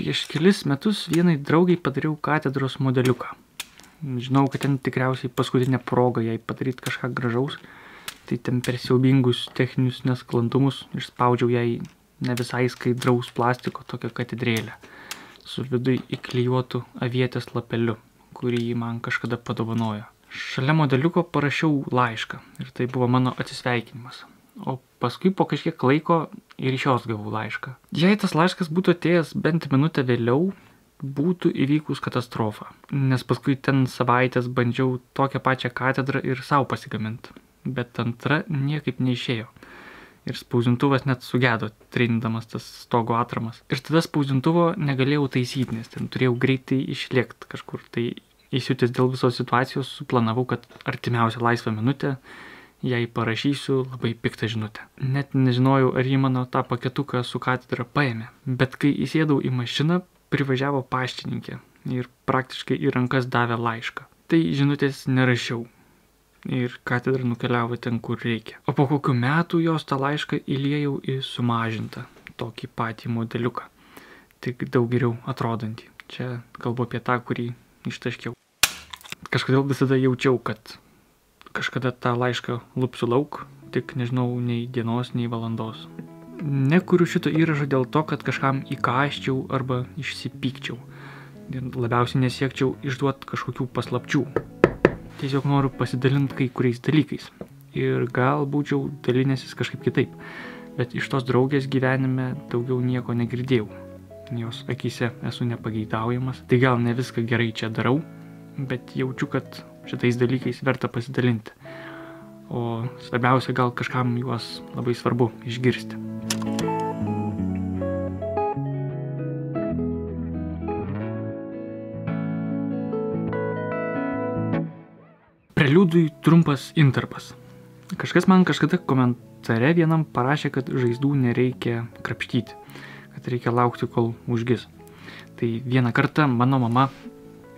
Prieš kelis metus vienai draugai padariau katedros modeliuką. Žinau, kad ten tikriausiai paskutinė proga jai padaryti kažką gražaus, tai ten per siaubingus techninius nesklandumus išspaudžiau jai ne visai skaidraus plastiko tokią katedrėlę su viduj įklijuotu avietės lapeliu, kurį ji man kažkada padovanojo. Šalia modeliuko parašiau laišką ir tai buvo mano atsisveikinimas. O paskui po kažkiek laiko ir iš jos gavau laišką. Jei tas laiškas būtų atėjęs bent minutę vėliau, būtų įvykus katastrofa, nes paskui ten savaitės bandžiau tokią pačią katedrą ir savo pasigaminti, bet antra niekaip neišėjo. Ir spausdintuvas net sugedo, trindamas tas stogo atramas. Ir tada spausdintuvo negalėjau taisyti, nes ten turėjau greitai išlėkti kažkur. Tai įsiutęs dėl visos situacijos suplanavau, kad artimiausią laisvą minutę jai parašysiu labai piktą žinutę. Net nežinojau, ar ji mano tą paketuką su katedra paėmė. Bet kai įsėdau į mašiną, privažiavo paštininkė ir praktiškai į rankas davė laišką. Tai žinutės nerašiau ir katedra nukeliavo ten, kur reikia. O po kokių metų jos tą laišką įliejau į sumažintą, tokį patį modeliuką, tik daug geriau atrodantį. Čia kalbu apie tą, kurį ištaškiau. Kažkodėl visada jaučiau, kad kažkada tą laišką lupsiu lauk, tik nežinau nei dienos, nei valandos. Nekuriu šito įrašo dėl to, kad kažkam įkąsčiau arba išsipykčiau. Labiausiai nesiekčiau išduoti kažkokių paslapčių. Tiesiog noriu pasidalinti kai kuriais dalykais. Ir gal būčiau dalinęsis kažkaip kitaip. Bet iš tos draugės gyvenime daugiau nieko negirdėjau. Jos akyse esu nepageidaujamas. Tai gal ne viską gerai čia darau, bet jaučiu, kad šitais dalykais verta pasidalinti. O svarbiausia, gal kažkam juos labai svarbu išgirsti. Preliudui trumpas intarpas. Kažkas man kažkada komentare vienam parašė, kad žaizdų nereikia krapštyti, kad reikia laukti, kol užgis. Tai vieną kartą mano mama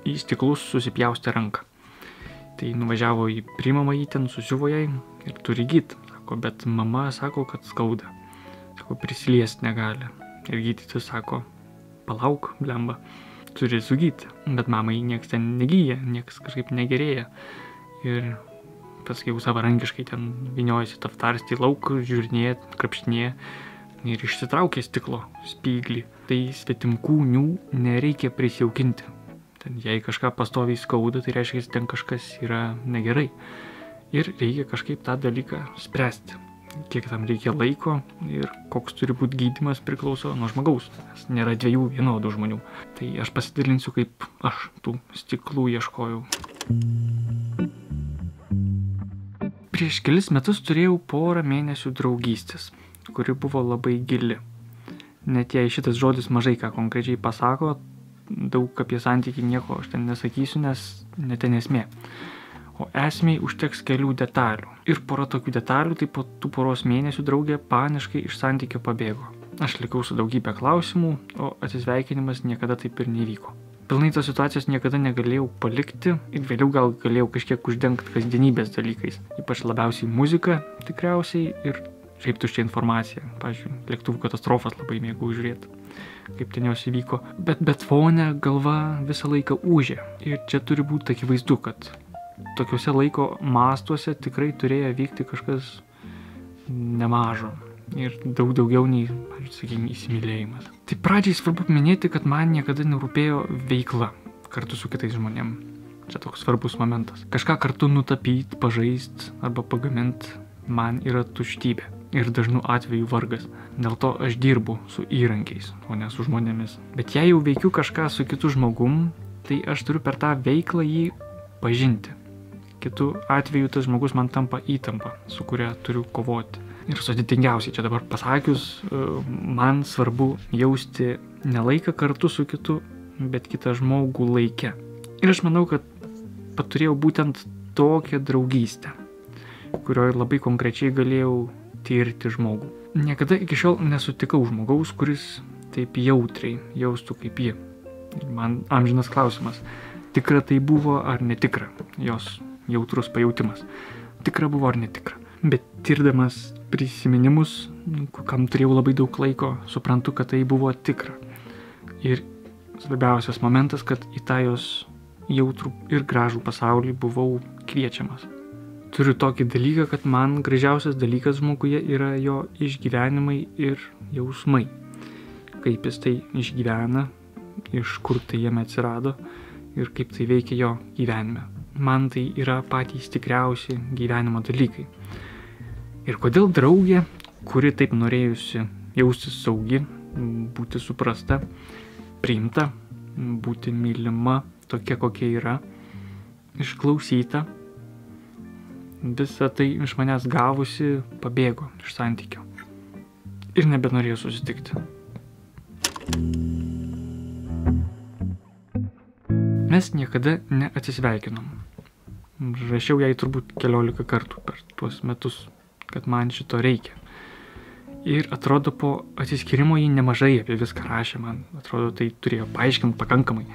į stiklus susipjaustė ranką. Tai nuvažiavo į priimamąjį, ten susiuvo jai ir turi gyt. Sako, bet mama sako, kad skauda. Sako, prisiliest negali. Ir gydytis sako, palauk, blemba, turi sugyti. Bet mamai nieks ten negyja, nieks kažkaip negerėja. Ir paskui jau savarankiškai ten vyniojasi taftarstį lauk, žiūrinėja, krapštinėja ir išsitraukė stiklo spyglį. Tai svetimkūnių nereikia prisijaukinti. Ten jei kažką pastoviai skauda, tai reiškia, kad ten kažkas yra negerai. Ir reikia kažkaip tą dalyką spręsti. Kiek tam reikia laiko ir koks turi būti gydymas priklauso nuo žmogaus. Nes nėra dviejų vienodų žmonių. Tai aš pasidalinsiu, kaip aš tų stiklų ieškojau. Prieš kelis metus turėjau porą mėnesių draugystės, kuri buvo labai gili. Net jei šitas žodis mažai ką konkrečiai pasako, daug apie santykį nieko aš ten nesakysiu, nes ne ten esmė. O esmiai užteks kelių detalių. Ir pora tokių detalių, tai po tų poros mėnesių draugė paniškai iš santykio pabėgo. Aš likau su daugybė klausimų, o atsisveikinimas niekada taip ir nevyko. Pilnai tos situacijos niekada negalėjau palikti ir vėliau gal galėjau kažkiek uždengti kasdienybės dalykais. Ypač labiausiai muzika tikriausiai ir šiaip tuščia informacija. Pavyzdžiui, lėktuvų katastrofas labai mėgau žiūrėti, kaip ten jos įvyko. Bet fone galva visą laiką ūžė. Ir čia turi būti akivaizdu, kad tokiuose laiko mastuose tikrai turėjo vykti kažkas nemažo. Ir daug daugiau nei, sakykime, įsimylėjimas. Tai pradžiai svarbu minėti, kad man niekada nerūpėjo veikla kartu su kitais žmonėm. Čia toks svarbus momentas. Kažką kartu nutapyti, pažaisti arba pagaminti man yra tuštybė. Ir dažnu atveju vargas. Dėl to aš dirbu su įrankiais, o ne su žmonėmis. Bet jei jau veikiu kažką su kitu žmogum, tai aš turiu per tą veiklą jį pažinti. Kitu atveju tas žmogus man tampa įtampa, su kuria turiu kovoti. Ir sudėtingiausiai čia dabar pasakius, man svarbu jausti ne laiką kartu su kitu, bet kitą žmogų laike. Ir aš manau, kad paturėjau būtent tokią draugystę, kurioje labai konkrečiai galėjau tirti žmogų. Niekada iki šiol nesutikau žmogaus, kuris taip jautriai jaustų kaip ji. Ir man amžinas klausimas, tikra tai buvo ar netikra, jos jautrus pajautimas. Tikra buvo ar netikra. Bet tirdamas prisiminimus, kam turėjau labai daug laiko, suprantu, kad tai buvo tikra. Ir svarbiausias momentas, kad į tą jos jautrų ir gražų pasaulį buvau kviečiamas. Turiu tokį dalyką, kad man gražiausias dalykas žmoguje yra jo išgyvenimai ir jausmai. Kaip jis tai išgyvena, iš kur tai jame atsirado ir kaip tai veikia jo gyvenime. Man tai yra patys tikriausi gyvenimo dalykai. Ir kodėl draugė, kuri taip norėjusi jaustis saugi, būti suprasta, priimta, būti mylima tokia, kokia yra, išklausyta, visą tai iš manęs gavusi pabėgo iš santykio ir nebenorėjo susitikti. Mes niekada neatsisveikinom. Rašiau jai turbūt 14 kartų per tuos metus, kad man šito reikia. Ir atrodo, po atsiskyrimo ji nemažai apie viską rašė man. Atrodo, tai turėjo paaiškinti pakankamai,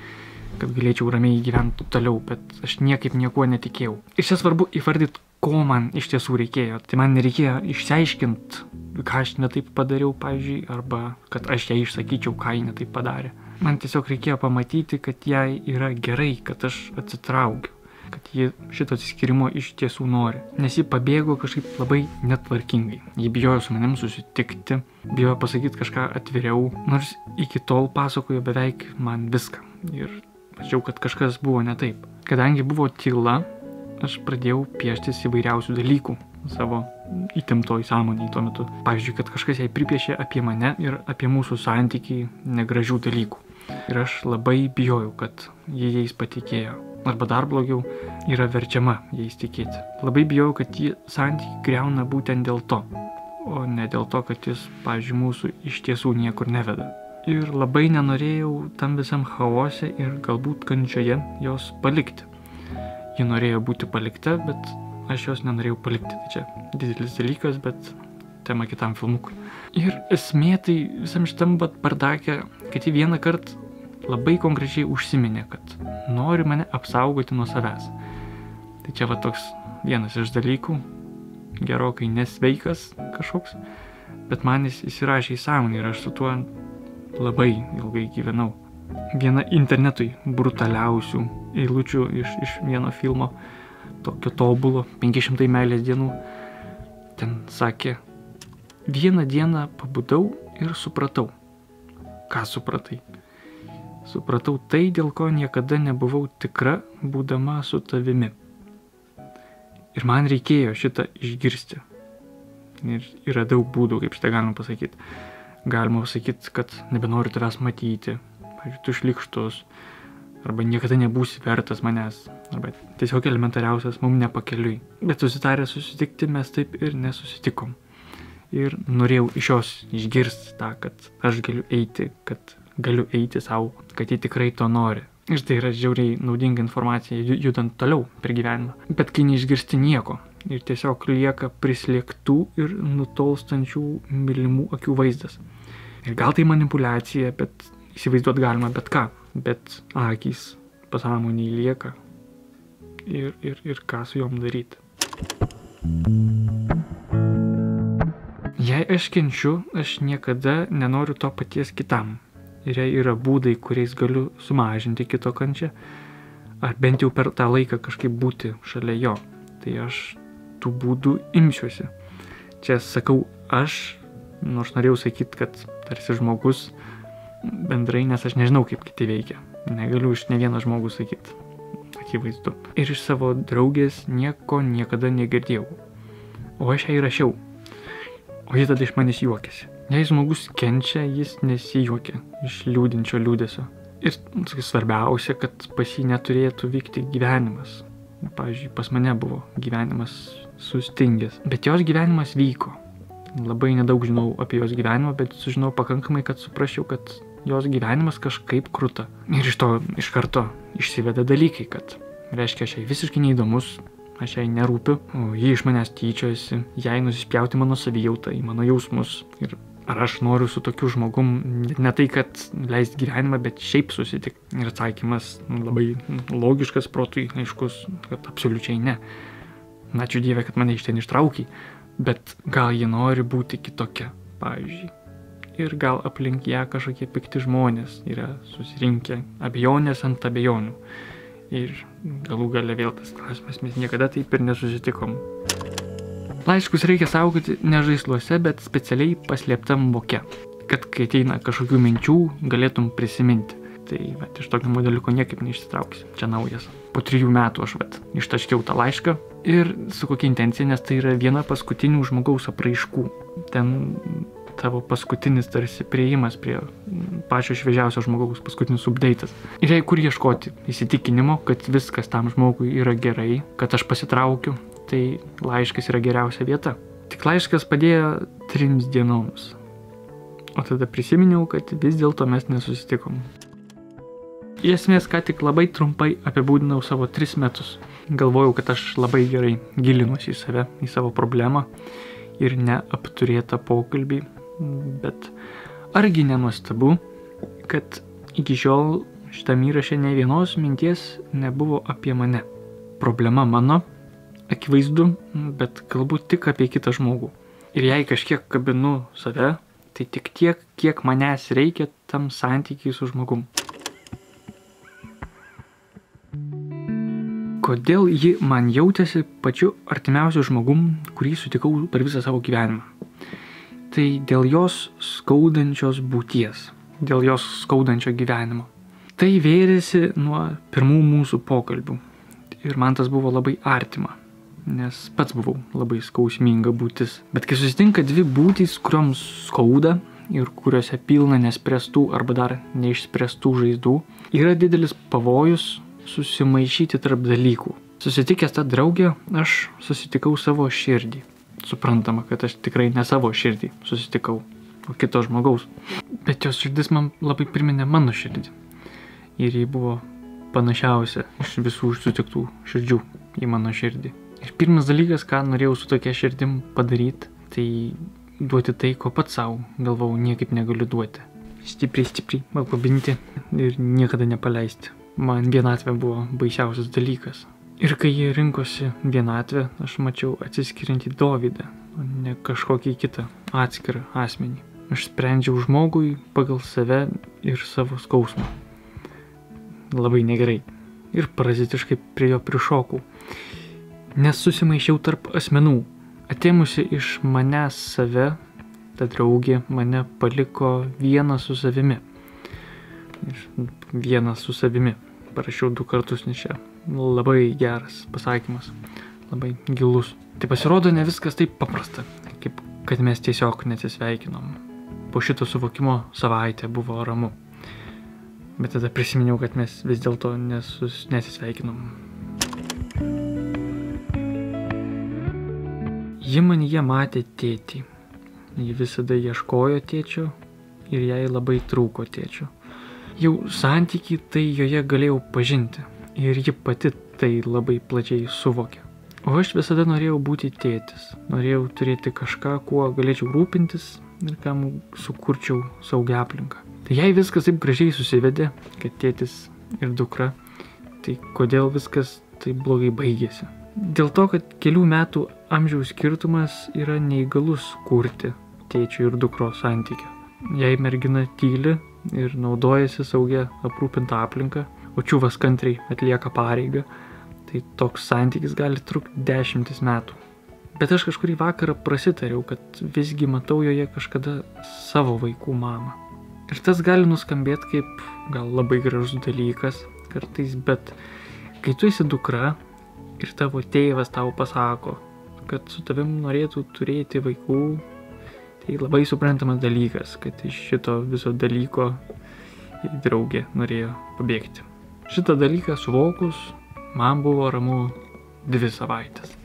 kad galėčiau ramiai gyventi toliau, bet aš niekaip niekuo netikėjau. Ir čia svarbu įvardyti, ko man iš tiesų reikėjo. Tai man nereikėjo išsiaiškinti, ką aš netaip padariau, pavyzdžiui, arba kad aš ją išsakyčiau, ką ji netaip padarė. Man tiesiog reikėjo pamatyti, kad jai yra gerai, kad aš atsitraukiu, kad ji šito atsiskyrimo iš tiesų nori. Nes ji pabėgo kažkaip labai netvarkingai. Ji bijojo su manim susitikti, bijojo pasakyti kažką atviriau, nors iki tol pasakojo beveik man viską. Ir mačiau, kad kažkas buvo ne taip. Kadangi buvo tyla, aš pradėjau pieštis įvairiausių dalykų savo įtemptoj sąmonėj tuo metu. Pavyzdžiui, kad kažkas jai pripiešė apie mane ir apie mūsų santykį negražių dalykų. Ir aš labai bijojau, kad ji jais patikėjo. Arba dar blogiau, yra verčiama jais tikėti. Labai bijojau, kad ji santykį griauna būtent dėl to, o ne dėl to, kad jis, pavyzdžiui, mūsų iš tiesų niekur neveda. Ir labai nenorėjau tam visam chaose ir galbūt kančioje jos palikti. Ji norėjo būti palikta, bet aš jos nenorėjau palikti. Tai čia didelis dalykas, bet tema kitam filmukui. Ir esmė tai visam šitam bardake, kad ji vieną kartą labai konkrečiai užsiminė, kad nori mane apsaugoti nuo savęs. Tai čia va toks vienas iš dalykų, gerokai nesveikas kažkoks, bet man jis įsirašė į sąmonę ir aš su tuo labai ilgai gyvenau. Viena internetui brutaliausių eilučių iš vieno filmo, tokio tobulo, 500 meilės dienų, ten sakė: vieną dieną pabudau ir supratau. Ką supratai? Supratau tai, dėl ko niekada nebuvau tikra, būdama su tavimi. Ir man reikėjo šitą išgirsti. Ir yra daug būdų, kaip šitą galima pasakyti. Galima pasakyti, kad nebenoriu tavęs matyti, pavyzdžiui, tu šlykštus, arba niekada nebūsi vertas manęs, arba tiesiog elementariausias mum nepakeliui. Bet susitarę susitikti mes taip ir nesusitikom. Ir norėjau iš jos išgirsti tą, kad aš galiu eiti savo, kad ji tikrai to nori. Ir tai yra žiauriai naudinga informacija judant toliau per gyvenimą. Bet kai neišgirsti nieko ir tiesiog lieka prislėgtų ir nutolstančių mylimų akių vaizdas. Ir gal tai manipuliacija, bet įsivaizduot galima bet ką. Bet akys pasąmonėj lieka ir ką su jom daryti. Jei aš kenčiu, aš niekada nenoriu to paties kitam. Ir jei yra būdai, kuriais galiu sumažinti kito kančią, ar bent jau per tą laiką kažkaip būti šalia jo, tai aš tų būdų imsiuosi. Čia sakau aš, nors norėjau sakyti, kad tarsi žmogus bendrai, nes aš nežinau, kaip kiti veikia. Negaliu iš ne vieno žmogus sakyti, akivaizdu. Ir iš savo draugės nieko niekada negirdėjau. O aš jai rašiau. O jis tada iš manęs juokėsi. Jei žmogus kenčia, jis nesijuokia iš liūdinčio liūdesio. Ir svarbiausia, kad pas jį neturėtų vykti gyvenimas. Pavyzdžiui, pas mane buvo gyvenimas sustingęs. Bet jos gyvenimas vyko. Labai nedaug žinau apie jos gyvenimą, bet sužinau pakankamai, kad suprasčiau, kad jos gyvenimas kažkaip kruta. Ir iš to iš karto išsiveda dalykai, kad reiškia, aš jai visiškai neįdomus, aš jai nerūpiu, o ji iš manęs tyčiojasi, jai nusispjauti mano savijautą, į mano jausmus. Ir ar aš noriu su tokiu žmogum ne tai, kad leisti gyvenimą, bet šiaip susitikti. Ir atsakymas labai logiškas, protui aiškus, kad absoliučiai ne. Ačiū Dieve, kad mane iš ten ištraukiai, bet gal ji nori būti kitokia, pavyzdžiui. ir gal aplink ją kažkokie pikti žmonės yra susirinkę, abejonės ant abejonių. Ir galų gale vėl tas klausimas, mes niekada taip ir nesusitikom. Laiškus reikia saugoti ne žaisluose, bet specialiai paslėptam voke, kad kai ateina kažkokių minčių, galėtum prisiminti. Tai iš tokio modeliuko niekaip neišsitrauksi. Čia naujas. Po 3 metų aš ištaškiau tą laišką ir su kokia intencija, nes tai yra viena paskutinių žmogaus apraiškų. Ten tavo paskutinis tarsi priėjimas prie pačio šviežiausio žmogaus, paskutinis update'as. Ir jei kur ieškoti įsitikinimo, kad viskas tam žmogui yra gerai, kad aš pasitraukiu, tai laiškas yra geriausia vieta. Tik laiškas padėjo 3 dienoms. O tada prisiminiau, kad vis dėlto mes nesusitikom. Į esmės, ką tik labai trumpai apibūdinau savo 3 metus. Galvojau, kad aš labai gerai gilinuosi į save, į savo problemą ir neapturėtą pokalbį, bet argi nenuostabu, kad iki šiol šitam įraše ne vienos minties nebuvo apie mane. Problema mano, akivaizdu, bet galbūt tik apie kitą žmogų. Ir jei kažkiek kabinu save, tai tik tiek, kiek manęs reikia tam santykiai su žmogum. Kodėl ji man jautėsi pačiu artimiausiu žmogum, kurį sutikau per visą savo gyvenimą? Tai dėl jos skaudančios būties, dėl jos skaudančio gyvenimo. Tai vėrėsi nuo pirmų mūsų pokalbių. Ir man tas buvo labai artima, nes pats buvau labai skausminga būtis. Bet kai susitinka 2 būtys, kurioms skauda ir kuriuose pilna nespręstų arba dar neišspręstų žaizdų, yra didelis pavojus susimaišyti tarp dalykų. Susitikęs tą draugę, aš susitikau savo širdį. Suprantama, kad aš tikrai ne savo širdį susitikau, o kito žmogaus. Bet jos širdis man labai priminė mano širdį. Ir ji buvo panašiausia iš visų sutiktų širdžių į mano širdį. Ir pirmas dalykas, ką norėjau su tokia širdim padaryti, tai duoti tai, ko pats savo galvau niekaip negaliu duoti. Stipriai apkabinti ir niekada nepaleisti. Man vienatvė buvo baisiausias dalykas. Ir kai jie rinkosi vienatvę, aš mačiau atsiskiriantį Dovydą, o ne kažkokį kitą atskirą asmenį. Aš sprendžiau žmogui pagal save ir savo skausmą. Labai negerai. Ir parazitiškai prie jo prišokau. Nes susimaišiau tarp asmenų. Atėmusi iš manęs save, ta draugė mane paliko vieną su savimi. Vienas su savimi. Parašiau 2 kartus, nes čia labai geras pasakymas, labai gilus. Tai pasirodo, ne viskas taip paprasta, kaip kad mes tiesiog neatsisveikinom. Po šito suvokimo savaitę buvo ramu. Bet tada prisiminiau, kad mes vis dėlto nesisveikinom. Ji manyje matė tėtį. Ji visada ieškojo tėčio ir jai labai trūko tėčio. Jau santykiai tai joje galėjau pažinti ir ji pati tai labai plačiai suvokė. O aš visada norėjau būti tėtis, norėjau turėti kažką, kuo galėčiau rūpintis ir kam sukurčiau saugią aplinką. Tai jei viskas taip gražiai susivedė, kad tėtis ir dukra, tai kodėl viskas taip blogai baigėsi? Dėl to, kad kelių metų amžiaus skirtumas yra neįgalus kurti tėčio ir dukros santykio. Jei mergina tyli ir naudojasi saugia aprūpintą aplinką, o čiuvas kantriai atlieka pareigą, tai toks santykis gali trukti 10 metų. Bet aš kažkurį vakarą prasitariau, kad visgi matau joje kažkada savo vaikų mamą. Ir tas gali nuskambėti kaip gal labai gražus dalykas kartais, bet kai tu esi dukra ir tavo tėvas tau pasako, kad su tavim norėtų turėti vaikų, tai labai suprantamas dalykas, kad iš šito viso dalyko draugė norėjo pabėgti. Šitą dalyką suvokus, man buvo ramu 2 savaitės.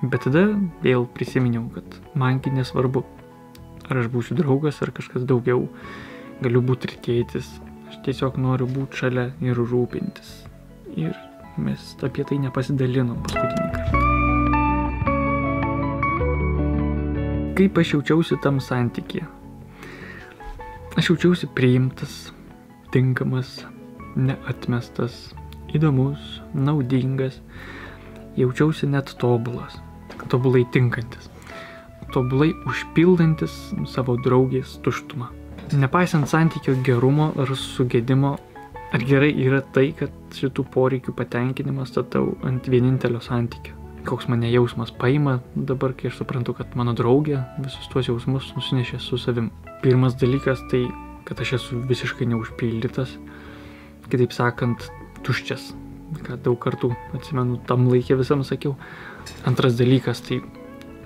Bet tada vėl prisiminiau, kad mangi nesvarbu, ar aš būsiu draugas, ar kažkas daugiau, galiu būti ir tėtis. Aš tiesiog noriu būti šalia ir rūpintis. Ir mes apie tai nepasidalinom paskutinį kartą. Kaip aš jaučiausi tam santykyje? Aš jaučiausi priimtas, tinkamas, neatmestas, įdomus, naudingas. Jaučiausi net tobulas, tobulai tinkantis, tobulai užpildantis savo draugės tuštumą. Nepaisant santykio gerumo ar sugedimo, ar gerai yra tai, kad šitų poreikių patenkinimą statau ant vienintelio santykio. Koks mane jausmas paima dabar, kai aš suprantu, kad mano draugė visus tuos jausmus nusinešė su savim. Pirmas dalykas tai, kad aš esu visiškai neužpildytas, kitaip sakant, tuščias, ką daug kartų atsimenu tam laikė visam sakiau. Antras dalykas tai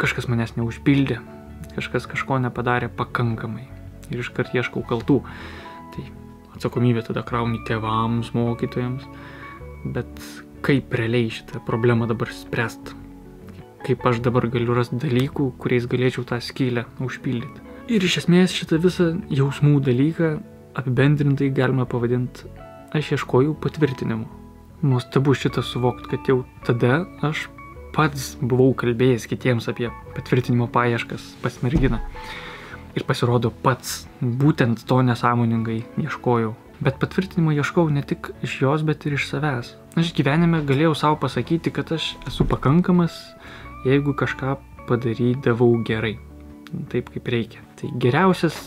kažkas manęs neužpildė, kažkas kažko nepadarė pakankamai ir iškart ieškau kaltų. Tai atsakomybė tada krauni tėvams, mokytojams, bet kaip realiai šitą problemą dabar spręst? Kaip aš dabar galiu rasti dalykų, kuriais galėčiau tą skylę užpildyti? Ir iš esmės šitą visą jausmų dalyką apibendrintai galima pavadinti aš ieškojau patvirtinimų. Nuostabu šitą suvokti, kad jau tada aš pats buvau kalbėjęs kitiems apie patvirtinimo paieškas pas merginą. Ir pasirodo pats būtent to nesąmoningai ieškojau. Bet patvirtinimo ieškau ne tik iš jos, bet ir iš savęs. Aš gyvenime galėjau savo pasakyti, kad aš esu pakankamas, jeigu kažką padarydavau gerai, taip kaip reikia. Tai geriausias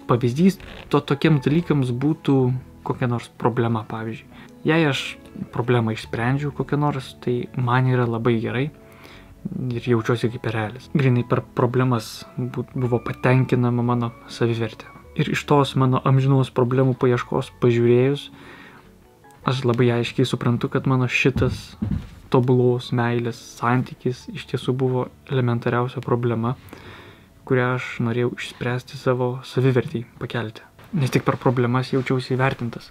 pavyzdys tokiems dalykams būtų kokia nors problema, pavyzdžiui. Jei aš problemą išsprendžiu kokią nors, tai man yra labai gerai ir jaučiuosi kaip erelis. Grinai per problemas buvo patenkinama mano savivertė. Ir iš tos mano amžinos problemų paieškos pažiūrėjus, aš labai aiškiai suprantu, kad mano šitas tobulos meilės santykis iš tiesų buvo elementariausia problema, kurią aš norėjau išspręsti savo savivertį pakelti. Nes tik per problemas jaučiausi įvertintas.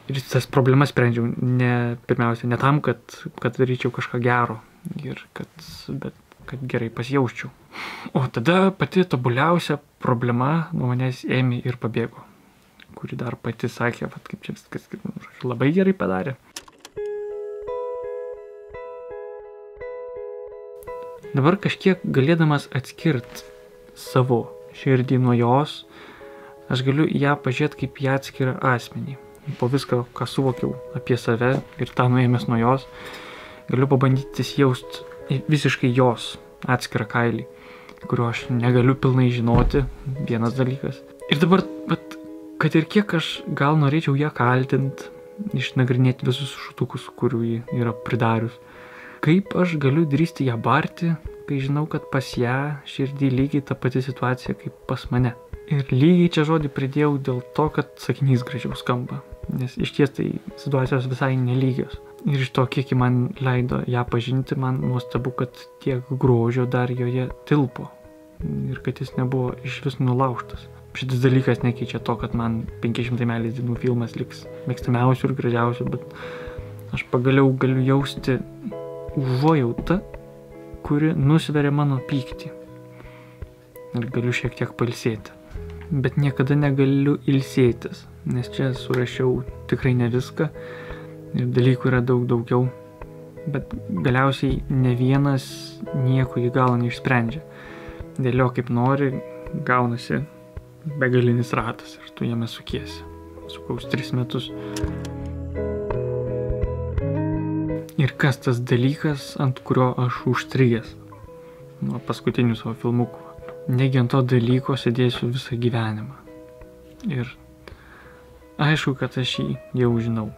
Ir tas problemas sprendžiau pirmiausia ne tam, kad daryčiau kažką gero, bet kad gerai pasijausčiau. O tada pati tobuliausia problema nuo manęs ėmė ir pabėgo, kuri dar pati sakė, kaip čia viskas labai gerai padarė. Dabar kažkiek galėdamas atskirti savo širdį nuo jos, aš galiu ją pažiūrėti kaip į atskirą asmenį. Po visko, ką suvokiau apie save ir tą nuėmęs nuo jos, galiu pabandyti įsijausti visiškai jos atskirą kailį, kurio aš negaliu pilnai žinoti, vienas dalykas. Ir dabar, kad ir kiek aš gal norėčiau ją kaltinti, išnagrinėti visus šutukus, kurių ji yra pridarius, kaip aš galiu drįsti ją barti, kai žinau, kad pas ją širdį lygiai ta pati situacija kaip pas mane. Ir lygiai čia žodį pridėjau dėl to, kad sakinys gražiau skamba, nes iš ties tai situacijos visai nelygios. Ir iš to, kiek man leido ją pažinti, man nuostabu, kad tiek grožio dar joje tilpo ir kad jis nebuvo iš vis nulaužtas. Šitas dalykas nekeičia to, kad man 500 meilės dienų filmas liks mėgstamiausių ir gražiausių, bet aš pagaliau galiu jausti užuojautą, kuri nusveria mano pyktį. Ir galiu šiek tiek pailsėti. Bet niekada negaliu ilsėtis, nes čia surašiau tikrai ne viską. Ir dalykų yra daug daugiau, bet galiausiai ne vienas nieko į galą neišsprendžia. Dėlio kaip nori, gaunasi begalinis ratas ir tu jame sukiesi. Sukaus 3 metus. Ir kas tas dalykas, ant kurio aš užstrigęs nuo paskutinių savo filmukų. Negi ant to dalyko sėdėsiu visą gyvenimą. Ir aišku, kad aš jį jau žinau.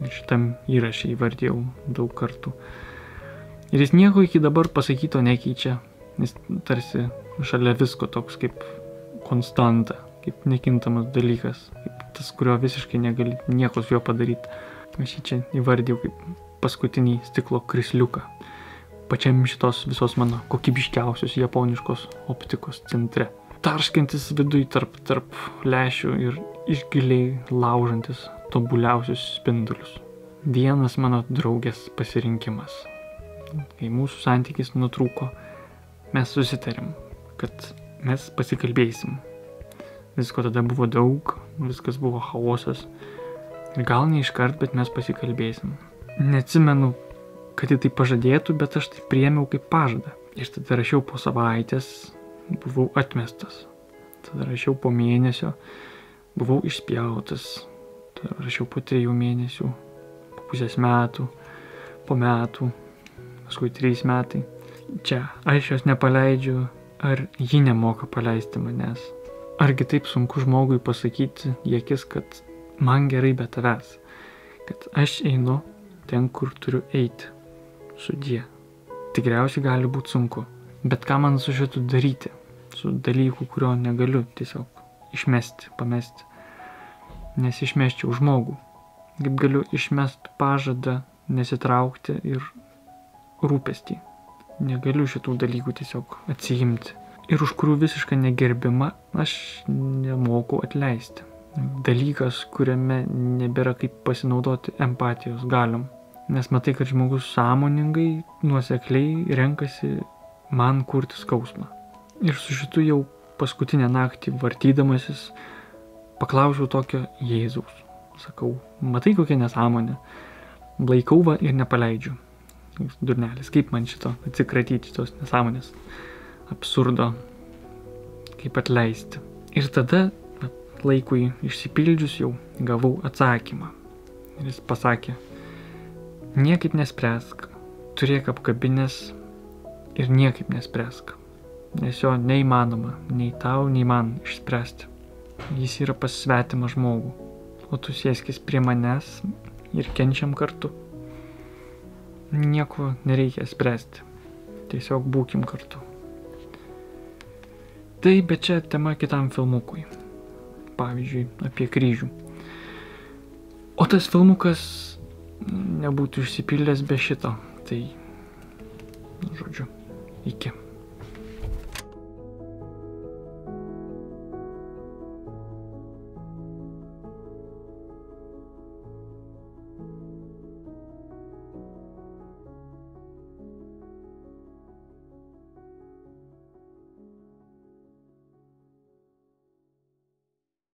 Ir šitam įrašė įvardėjau daug kartų. Ir jis nieko iki dabar pasakyto nekeičia, nes tarsi šalia visko toks kaip konstanta, kaip nekintamas dalykas, kaip tas, kurio visiškai negali nieko su juo padaryti. Aš jį čia įvardėjau kaip paskutinį stiklo krisliuką, pačiam šitos visos mano kokybiškiausios japoniškos optikos centre. Tarškantis viduj tarp lęšių ir išgiliai laužantis tobuliausius spindulius. Vienas mano draugės pasirinkimas. Kai mūsų santykis nutrūko, mes susitarėm, kad mes pasikalbėsim. Visko tada buvo daug, viskas buvo chaosas. Ir gal ne iškart, bet mes pasikalbėsim. Neatsimenu, kad tai pažadėtų, bet aš tai priėmiau kaip pažadą. Ir tada rašiau po savaitės, buvau atmestas. Tada rašiau po mėnesio, buvau išspjautas. Tada rašiau po 3 mėnesių, po pusės metų, po metų, paskui 3 metai. Čia aš jos nepaleidžiu, ar ji nemoka paleisti manęs. argi taip sunku žmogui pasakyti į akis, kad man gerai be tavęs, kad aš einu ten, kur turiu eiti, sudie. Tikriausiai gali būti sunku, bet ką man su šitu daryti, su dalyku, kurio negaliu tiesiog išmesti, pamesti, nes išmesčiau žmogų. Kaip galiu išmesti pažadą, nesitraukti ir rūpestį. Negaliu šitų dalykų tiesiog atsiimti. Ir už kurių visišką negerbimą aš nemoku atleisti. Dalykas, kuriame nebėra kaip pasinaudoti empatijos galiom. Nes matai, kad žmogus sąmoningai, nuosekliai renkasi man kurti skausmą. Ir su šitu jau paskutinę naktį vartydamasis paklausiau tokio Jėzaus. Sakau, matai kokia nesąmonė. Laikau va ir nepaleidžiu. Durnelis, kaip man šito atsikratyti šitos nesąmonės, absurdo, kaip atleisti. Ir tada laikui išsipildžius jau gavau atsakymą. Ir jis pasakė, niekaip nespręsk, turėk apkabinės ir niekaip nespręsk. Nes jo neįmanoma nei tau, nei man išspręsti. Jis yra pas svetimą žmogų, o tu sėskis prie manęs ir kenčiam kartu. Nieko nereikia spręsti, tiesiog būkim kartu. Tai, bet čia tema kitam filmukui, pavyzdžiui, apie kryžių. O tas filmukas nebūtų išsipildęs be šito, tai, žodžiu, iki.